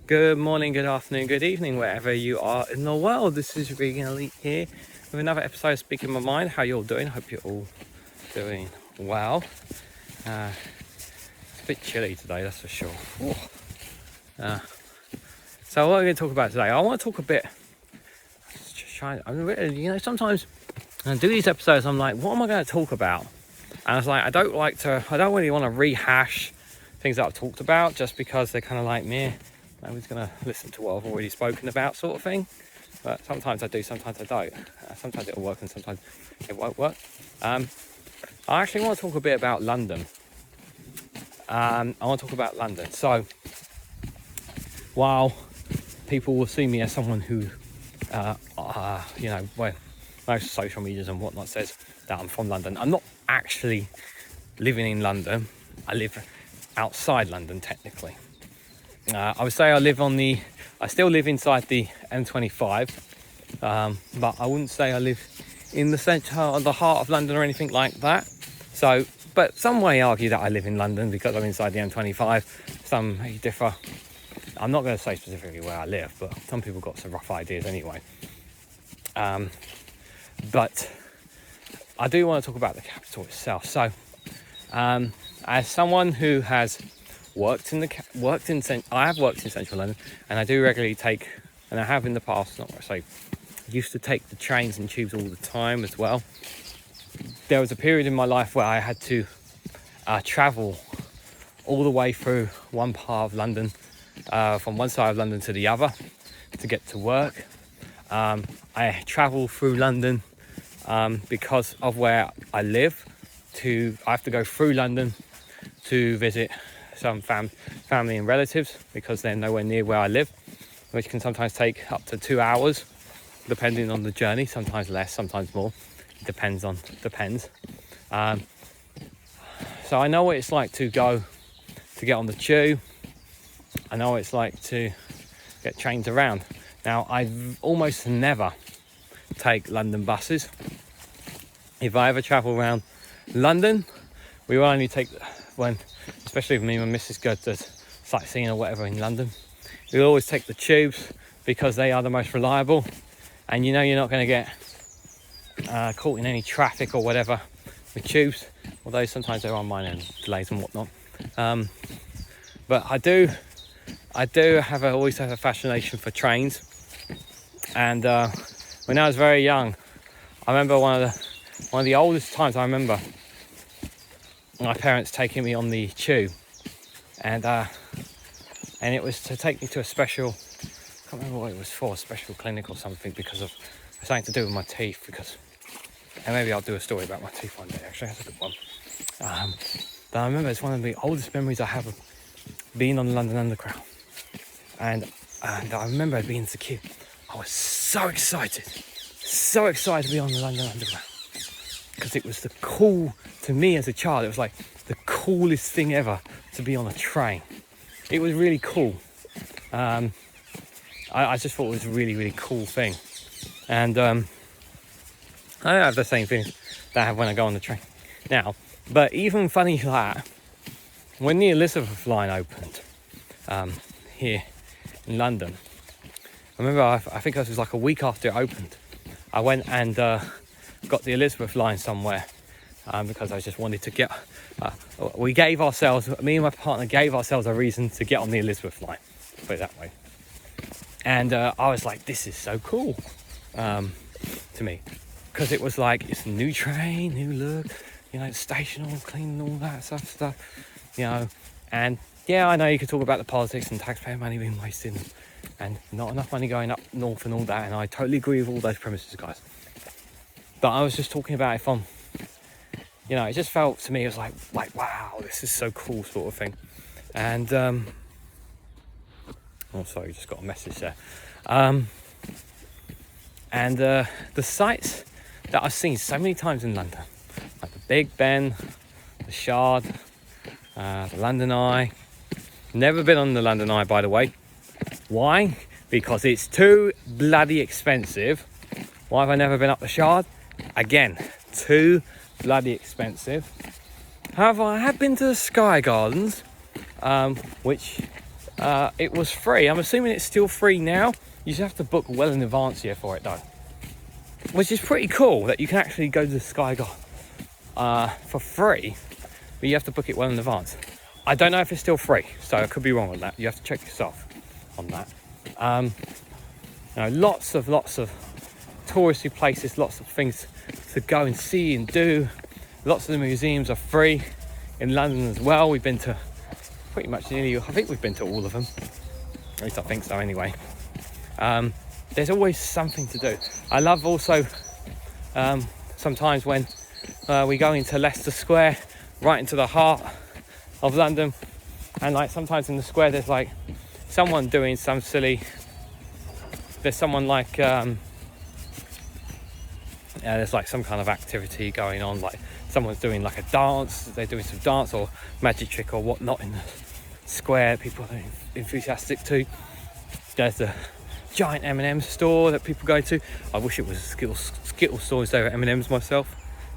Good morning, good afternoon, good evening, wherever you are in the world. This is Regan Elite here with another episode of Speaking My Mind. How you all doing? Hope you're all doing well. It's a bit chilly today, that's for sure. So what are we going to talk about today? I want to talk a bit. Sometimes when I do these episodes, I'm like, what am I going to talk about? And I was like, I don't really want to rehash things that I've talked about just because they're kind of like meh. Nobody's going to listen to what I've already spoken about, sort of thing. But sometimes I do, sometimes I don't. Sometimes it'll work and sometimes it won't work. I actually want to talk a bit about London. I want to talk about London. So, while people will see me as someone who, most social medias and whatnot says that I'm from London, I'm not actually living in London. I live outside London, technically. I would say I still live inside the M25, but I wouldn't say I live in the centre or the heart of London or anything like that. So, but some may argue that I live in London because I'm inside the M25. Some may differ. I'm not going to say specifically where I live, but some people got some rough ideas anyway. But I do want to talk about the capital itself. So, as someone who has I have worked in central London, and I do regularly and I have in the past, used to take the trains and tubes all the time as well. There was a period in my life where I had to travel all the way through one part of London, from one side of London to the other, to get to work. I travel through London because of where I live. I have to go through London to visit some family and relatives because they're nowhere near where I live, which can sometimes take up to 2 hours depending on the journey, sometimes less, sometimes more. It depends. So I know what it's like to get on the tube. I know what it's like to get trains around. Now, I almost never take London buses. If I ever travel around London, we will only take especially if me and my missus go to sightseeing or whatever in London, we'll always take the tubes because they are the most reliable, and you're not going to get caught in any traffic or whatever with tubes, although sometimes there are minor delays and whatnot. But I do always have a fascination for trains, and when I was very young, I remember one of the oldest times I remember my parents taking me on the tube, and it was to take me to a special, I can't remember what it was for, a special clinic or something, because of something to do with my teeth, and maybe I'll do a story about my teeth one day, actually. That's a good one. But I remember it's one of the oldest memories I have of being on the London Underground, and I remember being as a kid, I was so excited to be on the London Underground, because it was to me as a child, it was like the coolest thing ever to be on a train. It was really cool. I just thought it was a really, really cool thing. And I don't have the same thing that I have when I go on the train now. But even funny that, when the Elizabeth line opened here in London, I remember I think it was like a week after it opened, I went and got the Elizabeth line somewhere, because I just wanted to get, me and my partner gave ourselves a reason to get on the Elizabeth line, put it that way. And I was like, this is so cool to me, because it was like, it's a new train, new look, station all clean and all that stuff, and yeah, I know you could talk about the politics and taxpayer money being wasted and not enough money going up north and all that, and I totally agree with all those premises, guys. But I was just talking about it from, it just felt to me, it was like wow, this is so cool, sort of thing. And sorry, just got a message there. And the sights that I've seen so many times in London, like the Big Ben, the Shard, the London Eye. Never been on the London Eye, by the way. Why? Because it's too bloody expensive. Why have I never been up the Shard? Again, too bloody expensive. However, I have been to the Sky Gardens, which it was free. I'm assuming it's still free now. You just have to book well in advance here for it though, which is pretty cool that you can actually go to the Sky God for free, but you have to book it well in advance. I don't know if it's still free, so I could be wrong on that. You have to check yourself on that. Lots of touristy places, lots of things to go and see and do. Lots of the museums are free in London as well. We've been to pretty much I think we've been to all of them. At least I think so anyway. There's always something to do. I love also sometimes when we go into Leicester Square, right into the heart of London, and like sometimes in the square there's like someone doing some silly, there's someone like there's like some kind of activity going on, like someone's doing like a dance, they're doing some dance or magic trick or whatnot in the square. People are enthusiastic too. There's the giant M&M store that people go to. I wish it was a Skittles store instead of M&M's myself,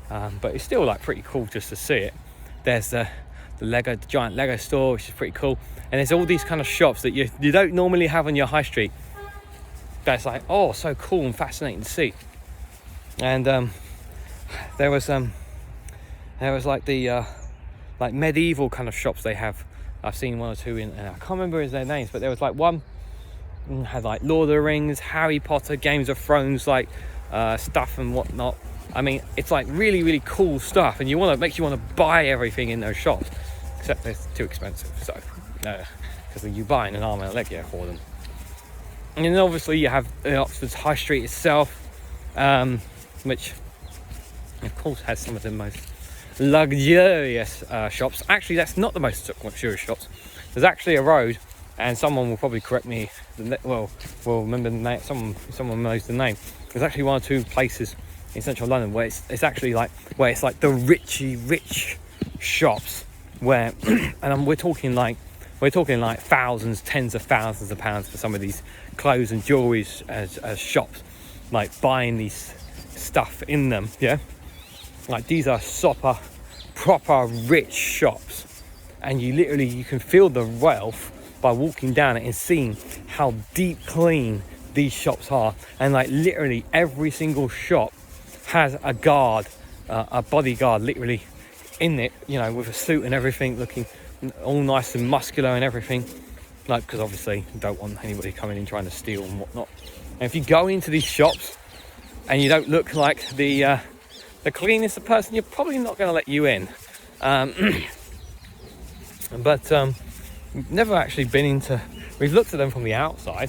but it's still like pretty cool just to see it. There's the giant Lego store, which is pretty cool, and there's all these kind of shops that you don't normally have on your high street. That's like, oh, so cool and fascinating to see. And there was like the like medieval kind of shops they have. I've seen one or two in, and I can't remember their names, but there was like one had like Lord of the Rings, Harry Potter, Games of Thrones, like stuff and whatnot. I mean, it's like really, really cool stuff, and makes you want to buy everything in those shops, except they're too expensive. So, because you're buying an arm and a leg here for them. And then obviously you have Oxford's High Street itself, which of course has some of the most luxurious shops. Actually, that's not the most luxurious shops. There's actually a road, and someone will probably correct me. Will remember the name. Someone knows the name. There's actually one or two places in central London where it's actually like where it's like the rich shops where, and we're talking like thousands, tens of thousands of pounds for some of these clothes and jewelry as shops, like buying these stuff in them. Yeah, like these are proper rich shops, and you can feel the wealth by walking down it and seeing how deep clean these shops are. And like literally every single shop has a guard, a bodyguard literally in it, with a suit and everything, looking all nice and muscular and everything, like, because obviously you don't want anybody coming in trying to steal and whatnot. And if you go into these shops and you don't look like the cleanest of person, you're probably not going to let you in. But we've never actually been into, we've looked at them from the outside,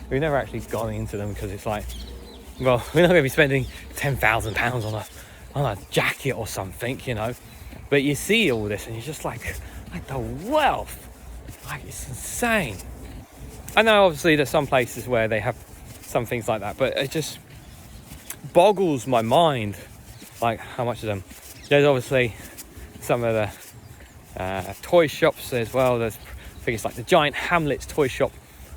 we've never actually gone into them, because it's like, well, we're not going to be spending £10,000 on a jacket or something, but you see all this and you're just like the wealth, like it's insane. I know obviously there's some places where they have some things like that, but it just boggles my mind, like how much of them. There's obviously some of the toy shops as well. I think it's like the Giant Hamlets toy shop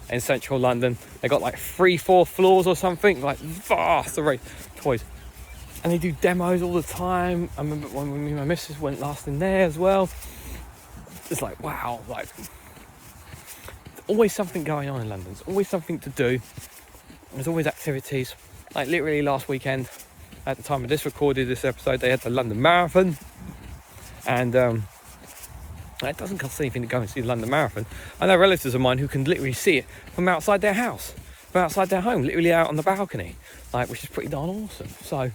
in central London. They got like 3-4 floors or something, like vast array of toys, and they do demos all the time. I remember when me and my missus went last in there as well. It's like, wow, like there's always something going on in London. There's always something to do. There's always activities. Like literally last weekend, at the time of this episode, they had the London Marathon, and it doesn't cost anything to go and see the London Marathon. I know relatives of mine who can literally see it from outside their house, from outside their home, literally out on the balcony, like, which is pretty darn awesome. So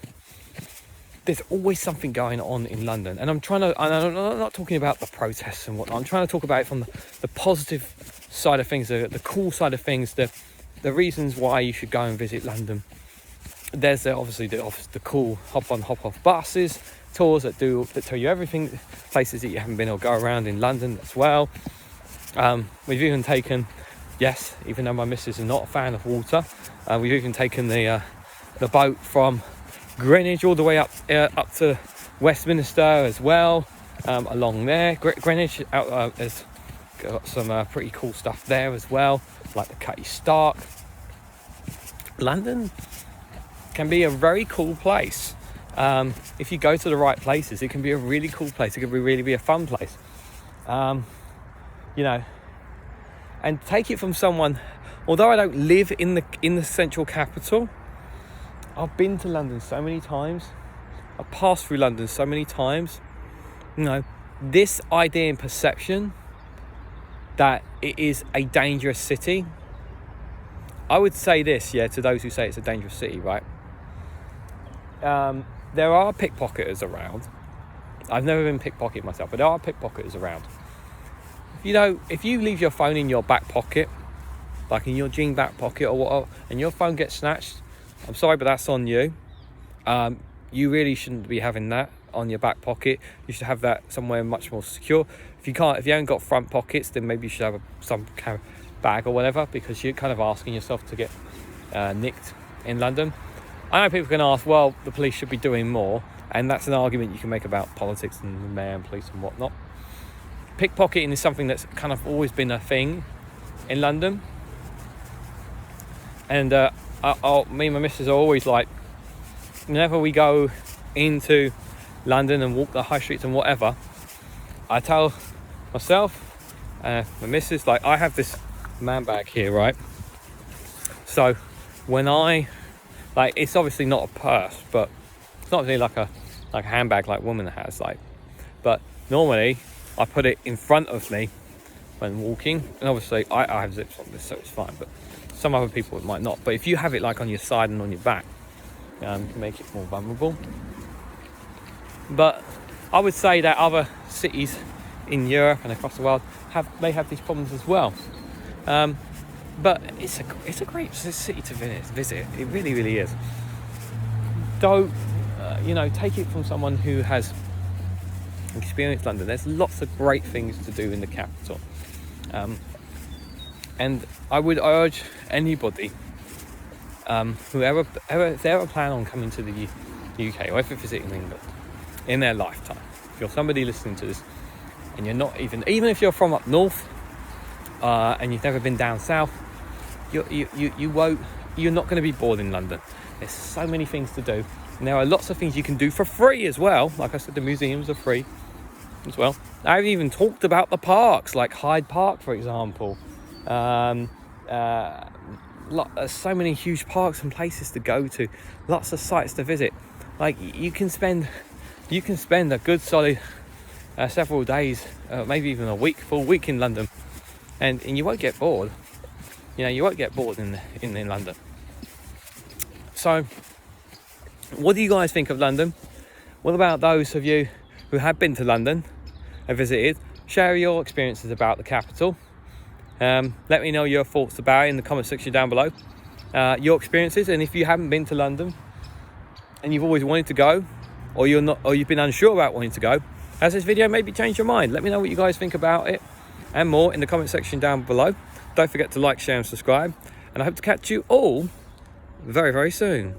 there's always something going on in London, and I'm not talking about the protests and whatnot. I'm trying to talk about it from the positive side of things, the cool side of things, the reasons why you should go and visit London. There's obviously the cool hop on hop off buses, tours that tell you everything, places that you haven't been or go around in London as well. We've even taken, yes, even though my missus is not a fan of water, we've even taken the boat from Greenwich all the way up to Westminster as well, along there. Greenwich has got some pretty cool stuff there as well, like the Cutty Stark. London can be a very cool place. If you go to the right places, it can be a really cool place. It can really be a fun place. And take it from someone, although I don't live in the central capital, I've been to London so many times. I've passed through London so many times. You know, this idea and perception that it is a dangerous city, I would say this, to those who say it's a dangerous city, right? There are pickpocketers around. I've never been pickpocketed myself, but there are pickpocketers around. You know, if you leave your phone in your back pocket, like in your jean back pocket or whatever, and your phone gets snatched, I'm sorry, but that's on you. You really shouldn't be having that on your back pocket. You should have that somewhere much more secure. If you haven't got front pockets, then maybe you should have some kind of bag or whatever, because you're kind of asking yourself to get nicked in London. I know people can ask, well, the police should be doing more, and that's an argument you can make about politics and the mayor and police and whatnot. Pickpocketing is something that's kind of always been a thing in London, and me and my missus are always like, whenever we go into London and walk the high streets and whatever, I tell myself, my missus, like, I have this man bag here, right? So when it's obviously not a purse, but it's not really like a handbag like woman has, but normally I put it in front of me when walking, and obviously I have zips on this, so it's fine, but some other people might not. But if you have it like on your side and on your back, you can make it more vulnerable. But I would say that other cities in Europe and across the world may have these problems as well. But it's a great city to visit. It really, really is. Don't take it from someone who has experienced London. There's lots of great things to do in the capital, and I would urge anybody, whoever if they ever plan on coming to the UK or ever visiting England in their lifetime, if you're somebody listening to this and you're not even if you're from up north and you've never been down south, you're not going to be bored in London. There's so many things to do, and there are lots of things you can do for free as well. Like I said, the museums are free as well. I've even talked about the parks, like Hyde Park, for example. So many huge parks and places to go to, lots of sites to visit. Like you can spend a good solid several days, maybe even full week in London, and you won't get bored. You won't get bored in London. So what do you guys think of London? What about those of you who have been to London and visited? Share your experiences about the capital. Let me know your thoughts about it in the comment section down below. Your experiences, and if you haven't been to London and you've always wanted to go, or you've been unsure about wanting to go, has this video maybe changed your mind? Let me know what you guys think about it and more in the comment section down below. Don't forget to like, share and subscribe, and I hope to catch you all very, very soon.